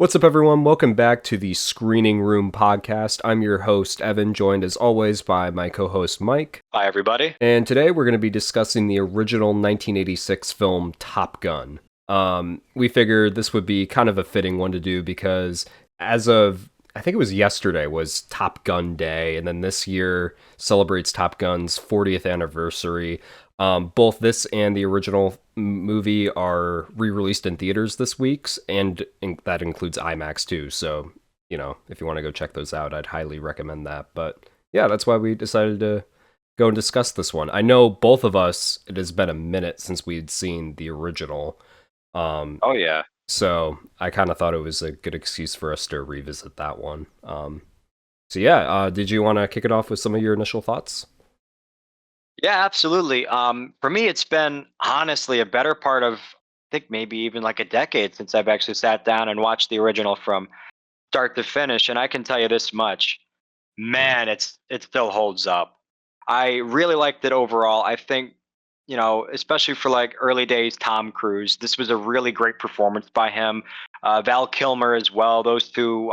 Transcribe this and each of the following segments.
What's up, everyone? Welcome back to the Screening Room podcast. I'm your host, Evan, joined as always by my co-host, Mike. Hi, everybody. And today we're going to be discussing the original 1986 film Top Gun. We figured this would be kind of a fitting one to do because as of, I think it was yesterday, was Top Gun Day, and then this year celebrates Top Gun's 40th anniversary. Both this and the original movie are re-released in theaters this week, and that includes IMAX too. So, if you want to go check those out, I'd highly recommend that. But yeah, that's why we decided to go and discuss this one. I know both of us, it has been a minute since we'd seen the original. Oh, yeah. So I kind of thought it was a good excuse for us to revisit that one. So yeah, did you want to kick it off with some of your initial thoughts? Yeah, absolutely. For me, it's been honestly a better part of, I think maybe even like a decade since I've actually sat down and watched the original from start to finish. And I can tell you this much, man, it still holds up. I really liked it overall. I think, especially for like early days Tom Cruise, this was a really great performance by him. Val Kilmer as well. Those two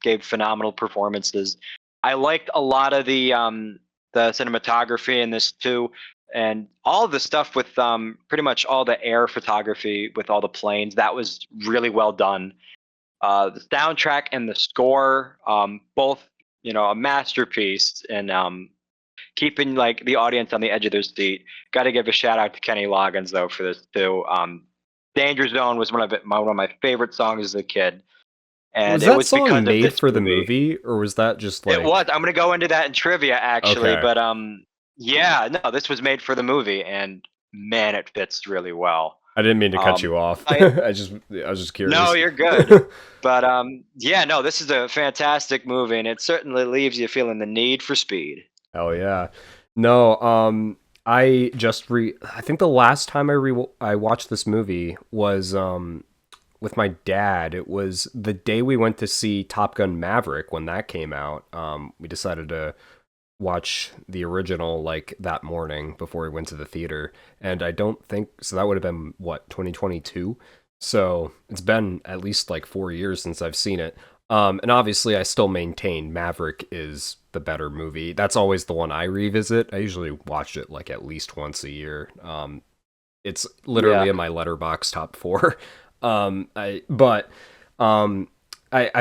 gave phenomenal performances. I liked a lot of the cinematography in this too, and all of the stuff with pretty much all the air photography with all the planes. That was really well done. The soundtrack and the score, both a masterpiece, and keeping like the audience on the edge of their seat. Got to give a shout out to Kenny Loggins though for this too. Danger Zone was one of my favorite songs as a kid. And Was it that was because song of made this for the movie. movie, or was that just It like... was. I'm gonna go into that in trivia actually, Okay. but yeah, no, this was made for the movie, and man, it fits really well. I didn't mean to cut you off. I I was just No, curious. you're good. But yeah, no, this is a fantastic movie, and it certainly leaves you feeling the need for speed. Hell yeah. No, I think the last time I watched this movie was with my dad. It was the day we went to see Top Gun Maverick when that came out. We decided to watch the original like that morning before we went to the theater, and I don't think so. That would have been what, 2022. So it's been at least like 4 years since I've seen it. And obviously, I still maintain Maverick is the better movie. That's always the one I revisit. I usually watch it like at least once a year. It's literally Yeah. in my letterbox top four. I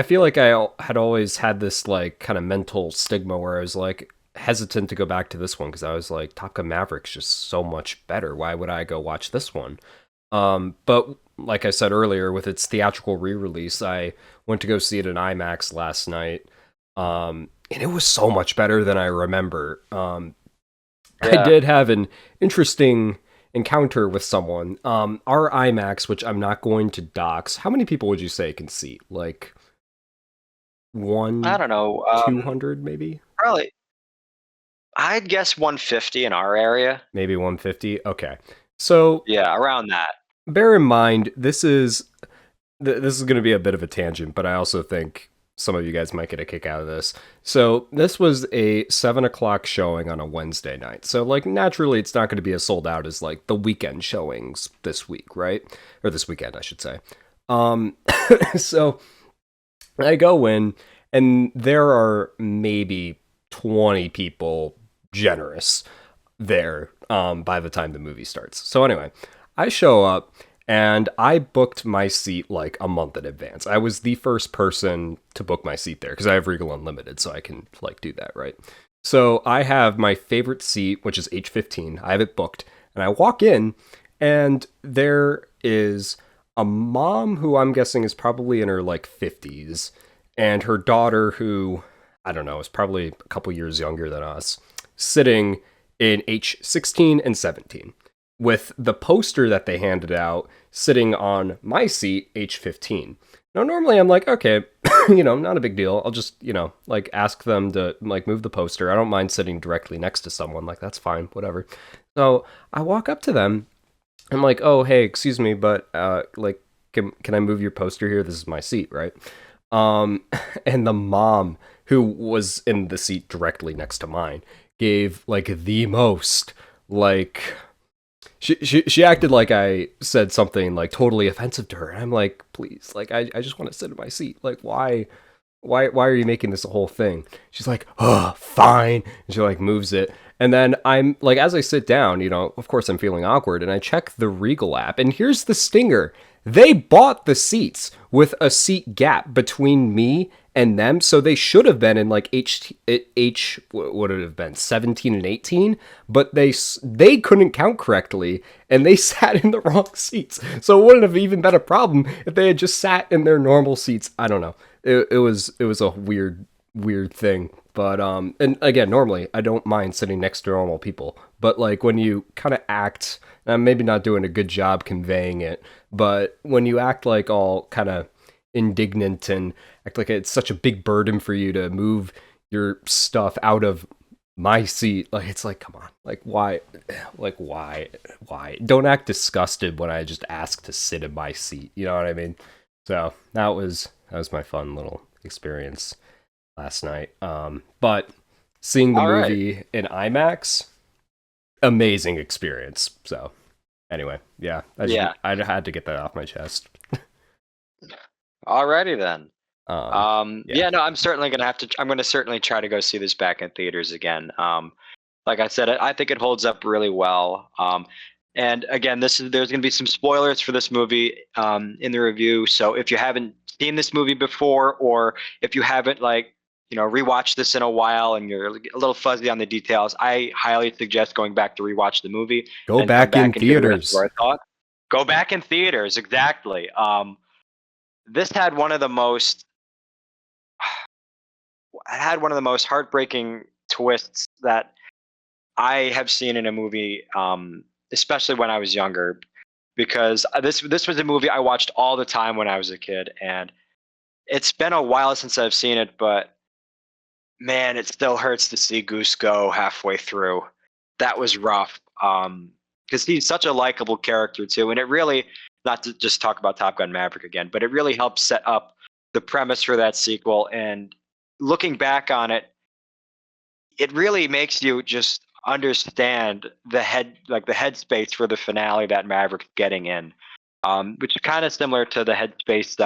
feel like had always had this like kind of mental stigma where I was like hesitant to go back to this one because I was like, Top Gun Maverick's just so much better. Why would I go watch this one? But like I said earlier, with its theatrical re-release, I went to go see it in IMAX last night. And it was so much better than I remember. I Yeah. did have an interesting encounter with someone. Our IMAX, which I'm not going to dox, how many people would you say can seat? Like I don't know. 200 maybe? Probably, I'd guess 150 in our area. Maybe 150? Okay. So Yeah, around that. bear in mind, this is going to be a bit of a tangent, but I also think some of you guys might get a kick out of this. So this was a 7 o'clock showing on a Wednesday night. So like naturally, it's not going to be as sold out as like the weekend showings this week, right? Or this weekend, I should say. Um, so I go in, and there are maybe 20 people generous there by the time the movie starts. So anyway, I show up and I booked my seat like a month in advance. I was the first person to book my seat there because I have Regal Unlimited, so I can like do that, right? So I have my favorite seat, which is H15. I have it booked, and I walk in, and there is a mom who I'm guessing is probably in her like 50s, and her daughter who, I don't know, is probably a couple years younger than us, sitting in H16 and 17 with the poster that they handed out sitting on my seat, H15. Now, normally I'm like, okay, not a big deal. I'll just, like ask them to like move the poster. I don't mind sitting directly next to someone. Like, that's fine, whatever. So I walk up to them. I'm like, oh, hey, excuse me, but like, can I move your poster here? This is my seat, right? And the mom who was in the seat directly next to mine gave like the most like she acted like I said something like totally offensive to her. And I'm like, please, like I just want to sit in my seat. Like why are you making this a whole thing? She's like, oh, fine. And she like moves it. And then I'm like, as I sit down, of course I'm feeling awkward and I check the Regal app and here's the stinger. They bought the seats with a seat gap between me and them, so they should have been in like what would it have been 17 and 18, but they couldn't count correctly and they sat in the wrong seats. So it wouldn't have even been a problem if they had just sat in their normal seats. I don't know. It was a weird thing. But and again, normally I don't mind sitting next to normal people, but like when you kind of act, and I'm maybe not doing a good job conveying it, but when you act like all kind of indignant and act like it's such a big burden for you to move your stuff out of my seat, like it's like, come on, why don't act disgusted when I just ask to sit in my seat, you know what I mean? So that was my fun little experience last night. But seeing the All right. movie in IMAX, amazing experience. So anyway, yeah, Yeah. I had to get that off my chest. Alrighty then. Yeah. Yeah, no, I'm gonna certainly try to go see this back in theaters again. Like I said, I think it holds up really well. And again, there's gonna be some spoilers for this movie in the review. So if you haven't seen this movie before, or if you haven't rewatched this in a while and you're a little fuzzy on the details, I highly suggest going back to rewatch the movie Go and come back in back and hear the rest of theaters. our thoughts. Go back in theaters, exactly. This had one of the most heartbreaking twists that I have seen in a movie, especially when I was younger. Because this was a movie I watched all the time when I was a kid, and it's been a while since I've seen it, but man, it still hurts to see Goose go halfway through. That was rough. Because he's such a likable character too, and it really, not to just talk about Top Gun Maverick again, but it really helps set up the premise for that sequel. And looking back on it, it really makes you just understand the headspace for the finale that Maverick's getting in, which is kind of similar to the headspace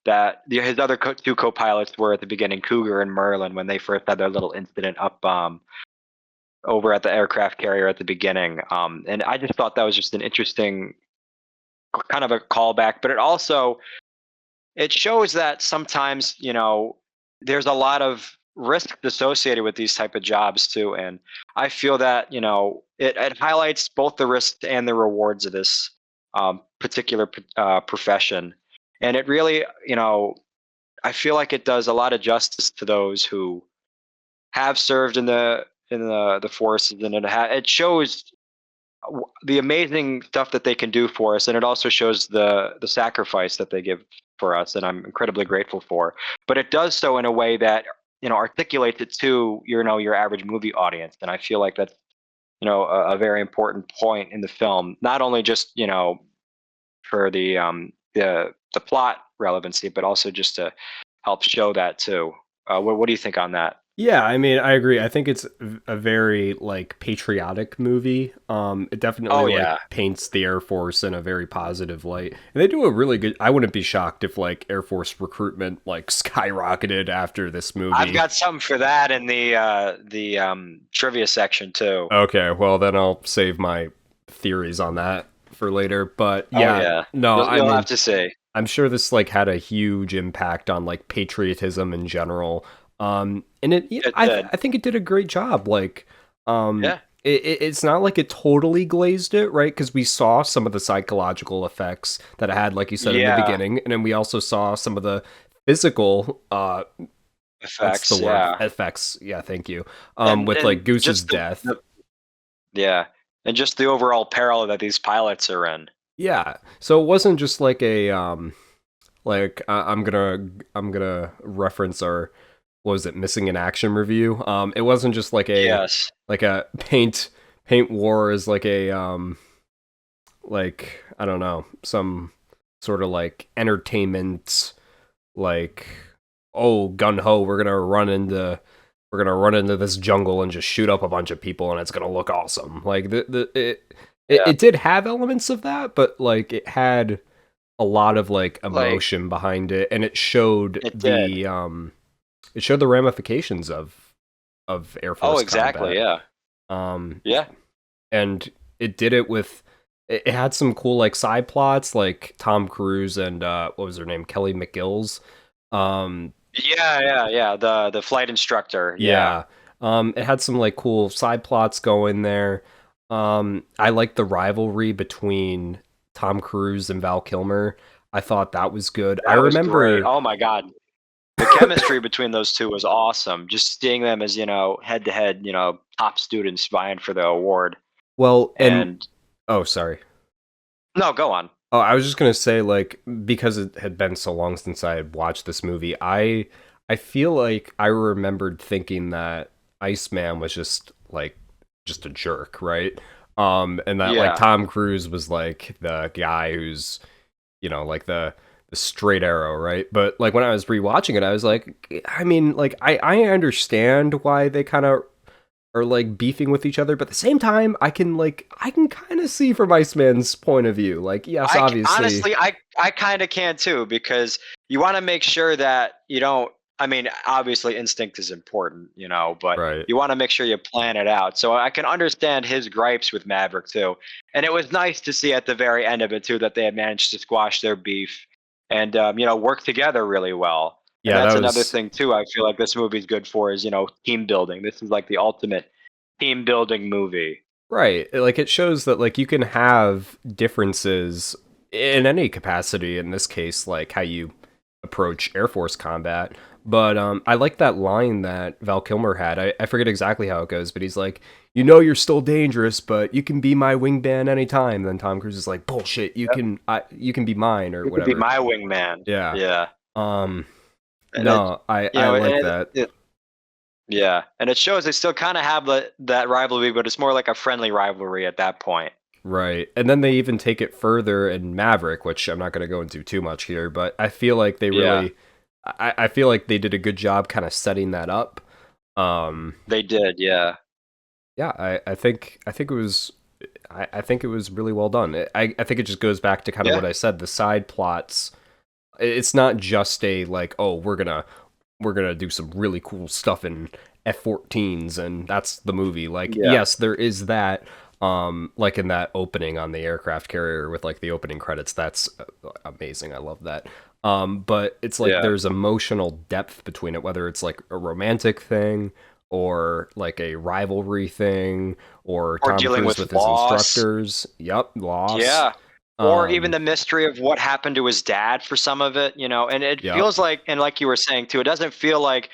that his other two co-pilots were at the beginning, Cougar and Merlin, when they first had their little incident up over at the aircraft carrier at the beginning. And I just thought that was just an interesting kind of a callback, but it shows that sometimes there's a lot of risk associated with these type of jobs too, and I feel that it highlights both the risks and the rewards of this particular profession, and it really I feel like it does a lot of justice to those who have served in the forces, and it shows the amazing stuff that they can do for us, and it also shows the sacrifice that they give for us, and I'm incredibly grateful for. But it does so in a way that articulates it to your average movie audience, and I feel like that's a very important point in the film, not only just for the plot relevancy, but also just to help show that too. What do you think on that? Yeah, I mean, I agree. I think it's a very like patriotic movie. It definitely Oh like yeah. paints the Air Force in a very positive light. And they do a really good I wouldn't be shocked if like Air Force recruitment like skyrocketed after this I've movie. got something for that in the trivia section too. Okay, well then I'll save my theories on that for later. But Oh yeah, yeah, no, I you'll have mean, to say I'm sure this like had a huge impact on like patriotism in general. And it did. I think it did a great job. Like, Yeah, it's not like it totally glazed it, right? Because we saw some of the psychological effects that it had, like you said in the yeah, beginning, and then we also saw some of the physical, what's the effects. word? Yeah, Effects. Yeah, thank you. With and like Goose's just death. yeah, and just the overall peril that these pilots are in. Yeah. So it wasn't just like a like I'm gonna reference our what was it, missing in action review. It wasn't just Yes, like a paint war is like a like I don't know, some sort of like entertainment, like, oh, gun ho, we're gonna run into this jungle and just shoot up a bunch of people and it's gonna look awesome. Like it, Yeah, it did have elements of that, but like it had a lot of like like emotion behind it, and it did. it showed the ramifications of Air Oh, Force exactly. combat. Yeah, Um, yeah, and it did it with it had some cool like side plots like Tom Cruise and what was her name, Kelly McGill's. Um, yeah. The flight instructor. Yeah, yeah, it had some like cool side plots going there. I like the rivalry between Tom Cruise and Val Kilmer. I thought that was good. I that was great. remember Oh my God, the chemistry between those two was awesome. Just seeing them as head to head, top students vying for the award. well, and And oh, sorry. no, go on. Oh, I was just gonna say, like, because it had been so long since I had watched this movie, I feel like I remembered thinking that Iceman was just a jerk, right? And that like Yeah, Tom Cruise was like the guy who's, like the straight arrow, right? But like when I was rewatching it, I was like, I mean, like I understand why they kind of are like beefing with each other, but at the same time, I can kind of see from Iceman's point of view. Like, yes, obviously, honestly, I kind of can too, because you want to make sure that you don't. I mean, obviously, instinct is important, but right? you want to make sure you plan it out. So I can understand his gripes with Maverick too, and it was nice to see at the very end of it too that they had managed to squash their beef and work together really well. And Yeah, that that's another was thing too. I feel like this movie's good for is team building. This is like the ultimate team building movie. right. Like it shows that like you can have differences in any capacity. In this case, like how you approach Air Force combat. But I like that line that Val Kilmer had. I forget exactly how it goes, but he's like, you're still dangerous, but you can be my wingman anytime. Then Tom Cruise is like, bullshit. You can be mine or You could be whatever. my wingman. Yeah. Yeah. Um. And it, No, I like that. yeah, and it shows they still kind of have that rivalry, but it's more like a friendly rivalry at that point. Right. And then they even take it further in Maverick, which I'm not going to go into too much here, but I feel like Yeah, I feel like they did a good job kind of setting that up. Um, they did. Yeah, yeah, I think it was really well done. I think it just goes back to kind of yeah, what I said, the side plots. It's not just a like, oh, we're gonna do some really cool stuff in F-14s and that's the movie. Like, yeah, yes, there is that. Like in that opening on the aircraft carrier with like the opening credits, that's amazing. I love that. But it's like yeah. there's emotional depth between it, whether it's like a romantic thing or like a rivalry thing or Or Tom dealing Cruise with with his loss. instructors. Yup, loss. Yeah. Or even the mystery of what happened to his dad for some of it, and it Yep. feels like, and like you were saying too, it doesn't feel like,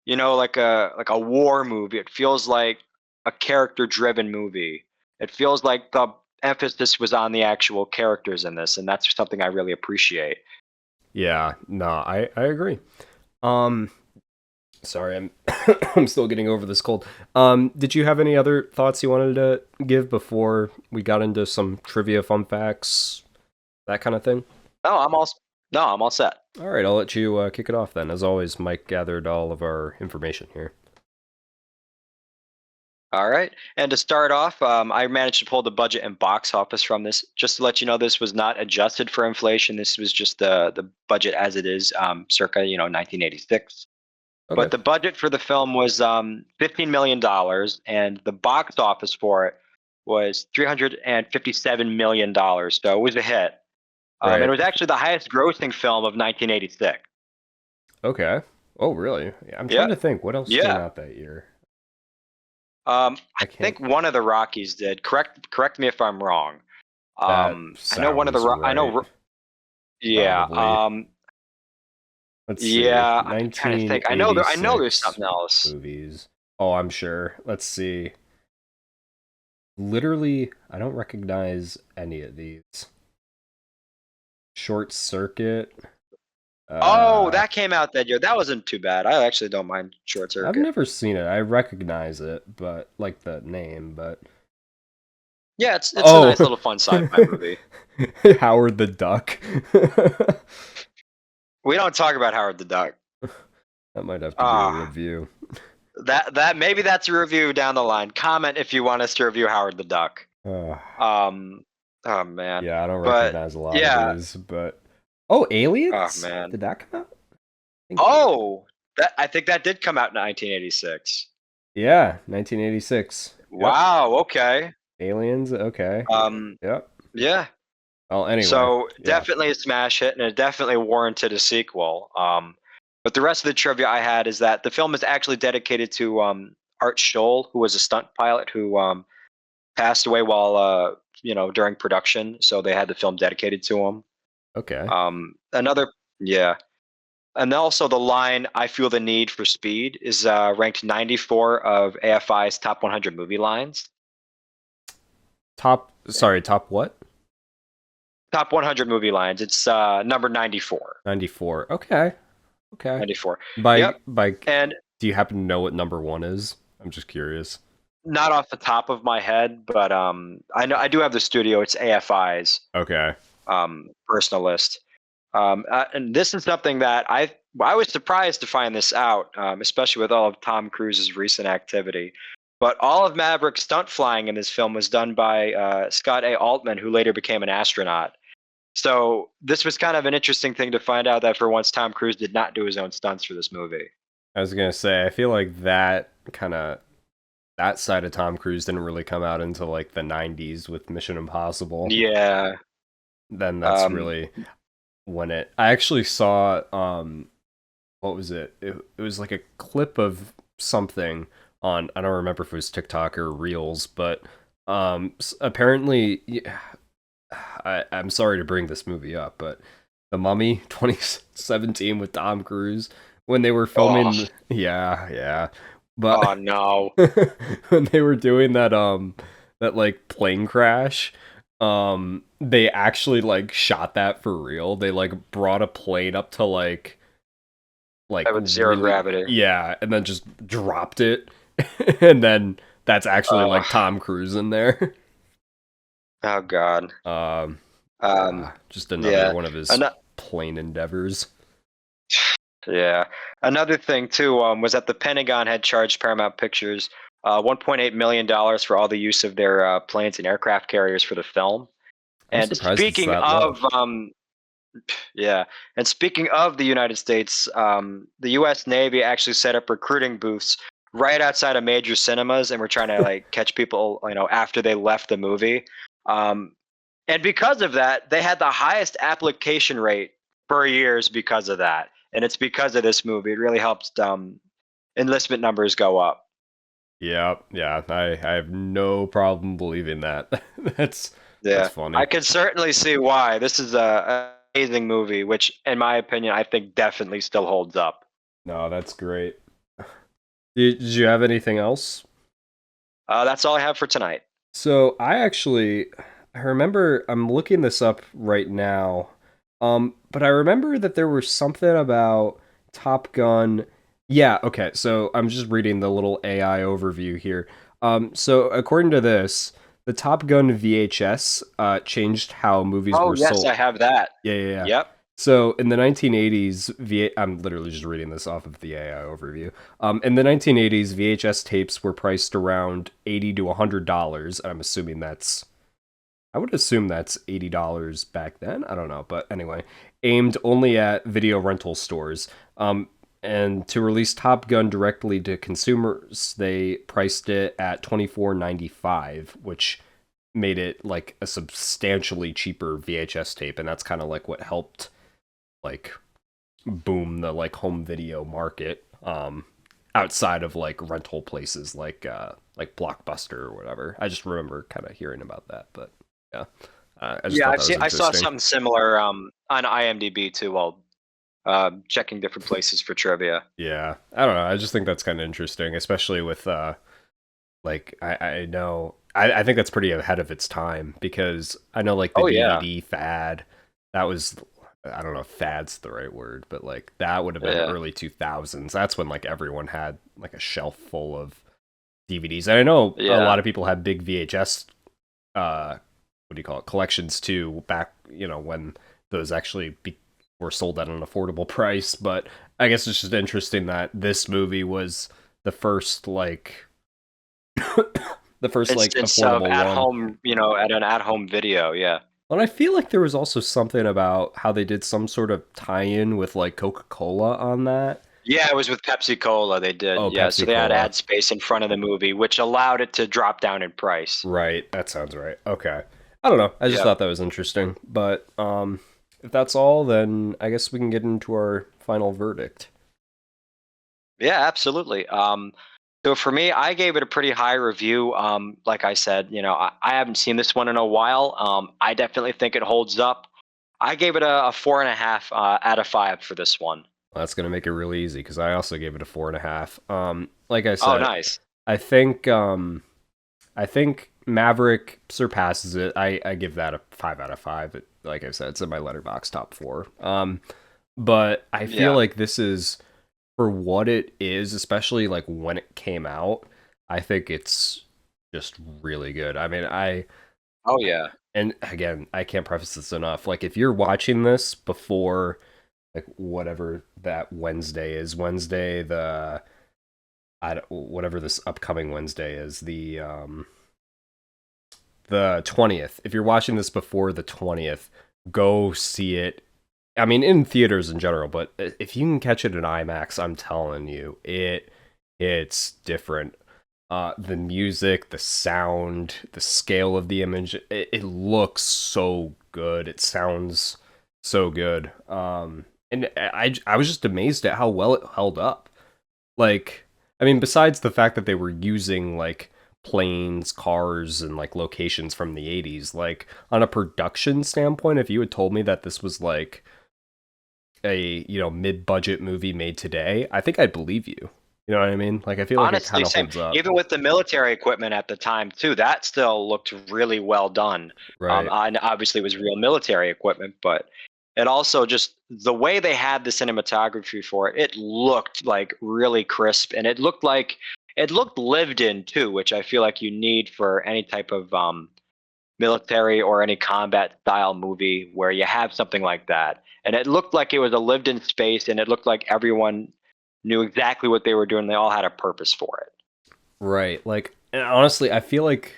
like a war movie. It feels like a character driven movie. It feels like the emphasis was on the actual characters in this, and that's something I really appreciate. Yeah, no, I agree. Um, sorry, I'm I'm still getting over this cold. Did you have any other thoughts you wanted to give before we got into some trivia, fun facts, that kind of thing? No, I'm all set. All right, I'll let you kick it off then. As always, Mike gathered all of our information here. All right. And to start off, I managed to pull the budget and box office from this. Just to let you know, this was not adjusted for inflation. This was just the budget as it is, circa 1986. Okay, But the budget for the film was $15 million, and the box office for it was $357 million. So it was a hit. And it right. was actually the highest grossing film of 1986. Okay. Oh, really? Yeah, I'm trying Yeah, to think what else came yeah. out that year. I I can't. think one of the Rockies did. Correct me if I'm wrong. That I know one of the. sounds I right. know. Yeah. Probably. Let's see. Yeah. I'm trying to think. I know there's 1986 something else. movies. Oh, I'm sure. Let's see. Literally, I don't recognize any of these. Short Circuit. Oh, Uh, that came out that year. That wasn't too bad. I actually don't mind Short I've Circuit. never seen it. I recognize it, but like the name, but Yeah, it's a nice oh, little fun sci-fi movie. Howard the Duck. We don't talk about Howard the Duck. That might have to be a Ah, review. that maybe that's a review down the line. Comment if you want us to review Howard the Duck. Uh, Um, oh man, yeah, I don't but recognize a lot of yeah, these, but oh, oh Aliens? man, Did that come out? I think so. oh, that I think that did come out in 1986. Yeah, 1986. Yep. Wow, okay. Aliens. Okay. Um, Yep. yeah. Well, anyway, So yeah. definitely a smash hit, and it definitely warranted a sequel. But the rest of the trivia I had is that the film is actually dedicated to Art Scholl, who was a stunt pilot who passed away while during production. So they had the film dedicated to him. Okay. Another, yeah, and also the line "I feel the need for speed" is ranked 94 of AFI's top 100 movie lines. Top. Sorry. Top what? Top 100 movie lines. It's number 94. 94. Okay. Okay. 94. By Yep. by. And Do you happen to know what number one is? I'm just curious. not off the top of my head, but I know I do have the studio. It's AFI's Okay. personal list, and this is something that I was surprised to find this out, especially with all of Tom Cruise's recent activity. But all of Maverick's stunt flying in this film was done by Scott A. Altman, who later became an astronaut. So this was kind of an interesting thing to find out that for once Tom Cruise did not do his own stunts for this movie. I was gonna say, I feel like that side of Tom Cruise didn't really come out until like the '90s with Mission Impossible. Yeah. Then that's Um, really when it. I actually saw what was it? It was like a clip of something on. I don't remember if it was TikTok or Reels, but apparently, yeah, I'm sorry to bring this movie up, but The Mummy 2017 with Tom Cruise when they were oh, filming. Yeah, yeah, but oh no. when they were doing that like plane crash, they actually like shot that for real. They like brought a plane up to like With zero really, gravity. yeah, and then just dropped it, and then that's actually Uh, like Tom Cruise in there. oh God. um Um, just another yeah. one of his Ano- plane endeavors. yeah. Another thing too was that the Pentagon had charged Paramount Pictures $1.8 million for all the use of their planes and aircraft carriers for the film. I'm And surprised it's that low. yeah, and speaking of the United States, the U.S. Navy actually set up recruiting booths right outside of major cinemas, and we're trying to like catch people, after they left the movie. Um, and because of that, they had the highest application rate for years because of that. And it's because of this movie. It really helps enlistment numbers go up. Yeah, yeah, I have no problem believing that. That's Yeah, I funny. can certainly see why. This is a amazing movie, which, in my opinion, I think definitely still holds up. No, that's great. Did you have anything else? That's all I have for tonight. So I remember I'm looking this up right now. But I remember that there was something about Top Gun. Yeah, okay. So I'm just reading the little AI overview here. So according to this, the Top Gun VHS changed how movies Oh, were yes, sold. I have that. Yeah, yeah, yeah. Yep. So in the 1980s, I'm literally just reading this off of the AI overview. In the 1980s, VHS tapes were priced around $80 to $100. I'm assuming I would assume that's $80 back then. I don't know, but anyway, aimed only at video rental stores. And to release Top Gun directly to consumers, they priced it at $24.95, which made it like a substantially cheaper VHS tape, and that's kind of like what helped like boom the like home video market outside of like rental places like Blockbuster or whatever. I just remember kind of hearing about that, but yeah. I just Yeah, thought that was I saw interesting. something similar on IMDb too while checking different places for trivia. Yeah. I don't know. I just think that's kind of interesting, especially with like I know I think that's pretty ahead of its time because I know like the Oh yeah, DVD fad that was I don't know if fad's the right word, but like that would have been yeah, early 2000s. That's when like everyone had like a shelf full of DVDs. And I know a yeah, lot of people had big VHS what do you call it collections too back when those actually were sold at an affordable price, but I guess it's just interesting that this movie was the first like The first like instance of affordable at one. home, at an at home video. Yeah. And I feel like there was also something about how they did some sort of tie-in with like Coca-Cola on that. Yeah, it was with Pepsi Cola. They did. Oh, Yeah, so Pepsi they had Cola. ad space in front of the movie, which allowed it to drop down in price. Right. That sounds right. Okay. I don't know. I just Yeah. thought that was interesting. But if that's all, then I guess we can get into our final verdict. Yeah, absolutely. So for me, I gave it a pretty high review. Like I said, I haven't seen this one in a while. I definitely think it holds up. I gave it a 4.5 out of 5 for this one. That's gonna make it really easy because I also gave it a 4.5. Like I Oh, said, nice. I think I think Maverick surpasses it. I give that a 5 out of 5. Like I said, it's in my letterbox top four. But I feel Yeah. like this is for what it is, especially like when it came out. I think it's just really good. I mean, Oh, yeah. and again, I can't preface this enough. Like if you're watching this before like whatever that Wednesday is, Wednesday the whatever this upcoming Wednesday is, the 20th. If you're watching this before the 20th, go see it. I mean, in theaters in general, but if you can catch it in IMAX, I'm telling you, it's different. The music, the sound, the scale of the image, it looks so good. It sounds so good. And I was just amazed at how well it held up. Like, I mean, besides the fact that they were using like planes, cars, and like locations from the 80s, like on a production standpoint, if you had told me that this was like a, mid-budget movie made today, I think I'd believe you. You know what I mean? Like I feel like it Honestly, kind of same. holds up. Even with the military equipment at the time too, that still looked really well done. Right. And obviously it was real military equipment, but it also just the way they had the cinematography for it, it looked like really crisp, and it looked lived in too, which I feel like you need for any type of military or any combat style movie where you have something like that. And it looked like it was a lived in space, and it looked like everyone knew exactly what they were doing. They all had a purpose for it. Right. Like, and honestly, I feel like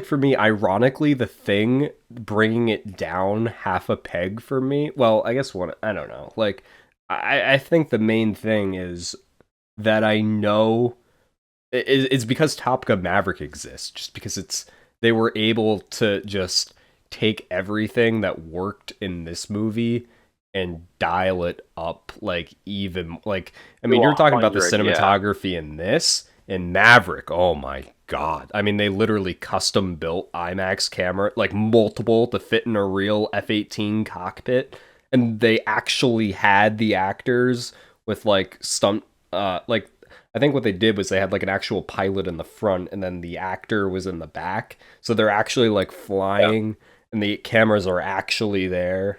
for me, ironically, the thing bringing it down half a peg for me. Well, I guess one. I don't know. Like, I think the main thing is that I know it's because Top Gun Maverick exists. Just because they were able to just take everything that worked in this movie and dial it up like even like I To mean you're talking about the 100, yeah. cinematography in this and Maverick. Oh my god. I mean they literally custom built IMAX camera like multiple to fit in a real F-18 cockpit and they actually had the actors with like stunt like I think what they did was they had like an actual pilot in the front and then the actor was in the back. So they're actually like Yeah. flying and the cameras are actually there.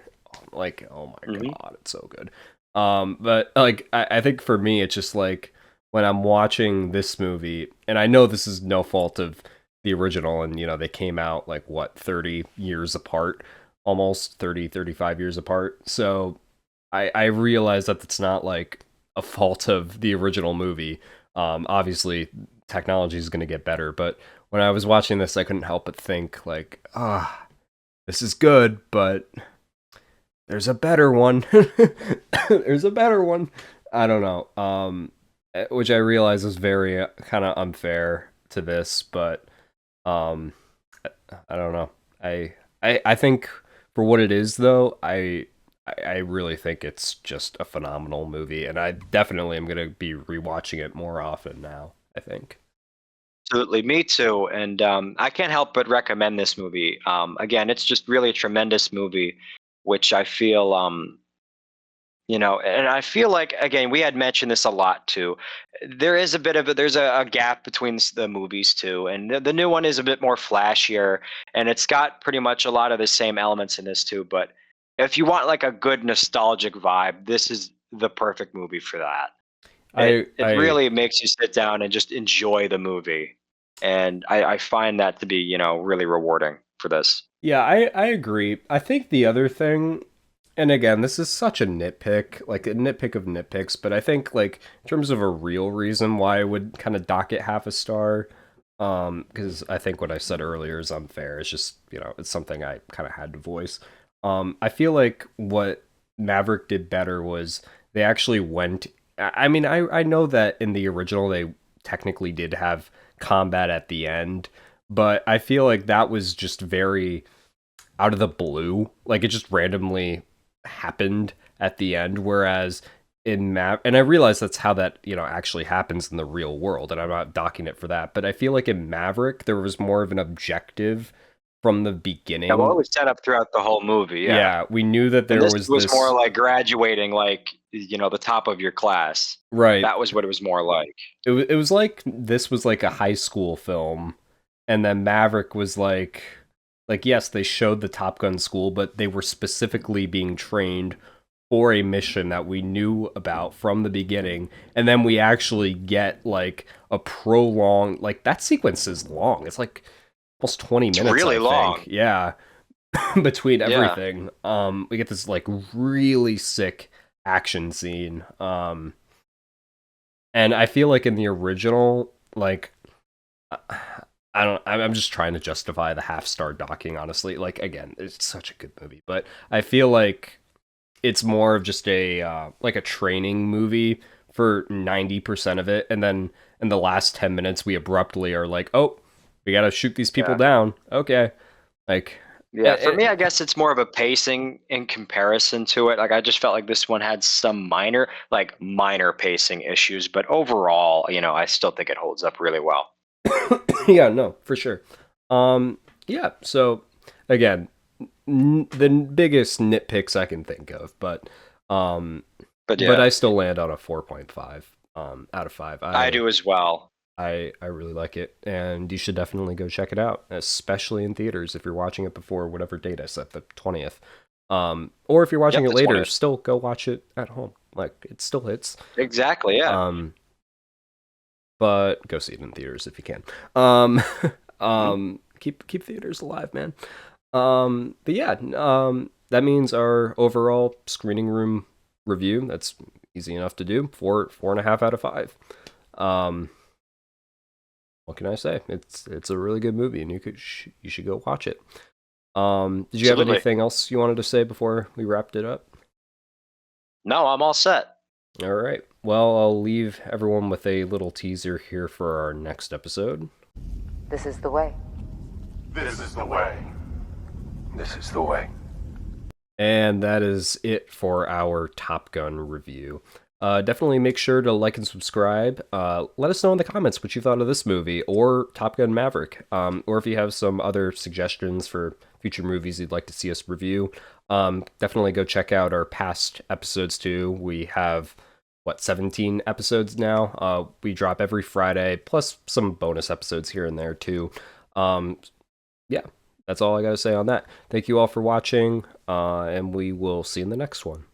Like, oh my Hmm. god, it's so good. But like I think for me it's just like when I'm watching this movie, and I know this is no fault of the original, and they came out like what, 30 years apart, almost 30, 35 years apart. So I realize that it's not like a fault of the original movie. Obviously, technology is going to get better, but when I was watching this, I couldn't help but think like, this is good, but there's a better one. There's a better one. I don't know. Which I realize is very kind of unfair to this, but um, I don't know. I think for what it is, though, I really think it's just a phenomenal movie, and I definitely am gonna be rewatching it more often now. I think. Absolutely, me too. And I can't help but recommend this movie. Again, it's just really a tremendous movie, which I feel, and I feel like again we had mentioned this a lot too. There is a bit of there's a gap between the movies too, and the new one is a bit more flashier, and it's got pretty much a lot of the same elements in this too. But if you want like a good nostalgic vibe, this is the perfect movie for that. I It I really makes you sit down and just enjoy the movie, and I find that to be really rewarding for this. Yeah, I agree. I think the other thing, and again, this is such a nitpick, like a nitpick of nitpicks, but I think like in terms of a real reason why I would kind of dock it half a star, Because I think what I said earlier is unfair. It's just, it's something I kind of had to voice. I feel like what Maverick did better was they actually went. I mean, I know that in the original they technically did have combat at the end, but I feel like that was just very out of the blue. Like it just randomly happened at the end. Whereas in Mav, and I realize that's how that actually happens in the real world, and I'm not docking it for that. But I feel like in Maverick there was more of an objective from the Yeah, well, it beginning. was set up throughout the whole movie. Yeah. Yeah, we knew that And there this was was more this. like graduating, like, the top of your class. Right. That was what it was more like. It was like this was like a high school film, and then Maverick was like yes, they showed the Top Gun school, but they were specifically being trained for a mission that we knew about from the beginning, and then we actually get like a prolonged, like that sequence is long. It's like almost 20 It's minutes, I really think. long. Yeah, between Yeah. everything. We get this like really sick action scene. And I feel like in the original, like I don't. I'm just trying to justify the half-star docking. Honestly, like again, it's such a good movie, but I feel like it's more of just a like a training movie for 90% of it, and then in the last 10 minutes, we abruptly are like, oh, we gotta shoot these people Yeah. down. Okay, like. Yeah, for me, I guess it's more of a pacing in comparison to it. Like, I just felt like this one had some minor pacing issues, but overall, I still think it holds up really well. Yeah, no, for sure. Yeah. So again, the biggest nitpicks I can think of, um, But but yeah, I still land on a 4.5 out of 5. I do as well. I really like it, and you should definitely go check it out, especially in theaters if you're watching it before whatever date I set, the 20th. Or if you're watching Yep, it the later, 20th. still go watch it at home. Like it still hits. Exactly, yeah. Um, but go see it in theaters if you can. Um, Mhm. keep theaters alive, man. But yeah, that means our overall screening room review. That's easy enough to do. 4.5 out of 5. Um, what can I say? It's a really good movie, and you should go watch it. Did you have Absolutely. anything else you wanted to say before we wrapped it up? No, I'm all set. All right. Well, I'll leave everyone with a little teaser here for our next episode. This is the way. This is the way. This is the way. And that is it for our Top Gun review. Definitely make sure to like and subscribe. Let us know in the comments what you thought of this movie or Top Gun Maverick, or if you have some other suggestions for future movies you'd like to see us review. Definitely go check out our past episodes too. We have 17 episodes now. We drop every Friday, plus some bonus episodes here and there too. Yeah, that's all I got to say on that. Thank you all for watching, and we will see you in the next one.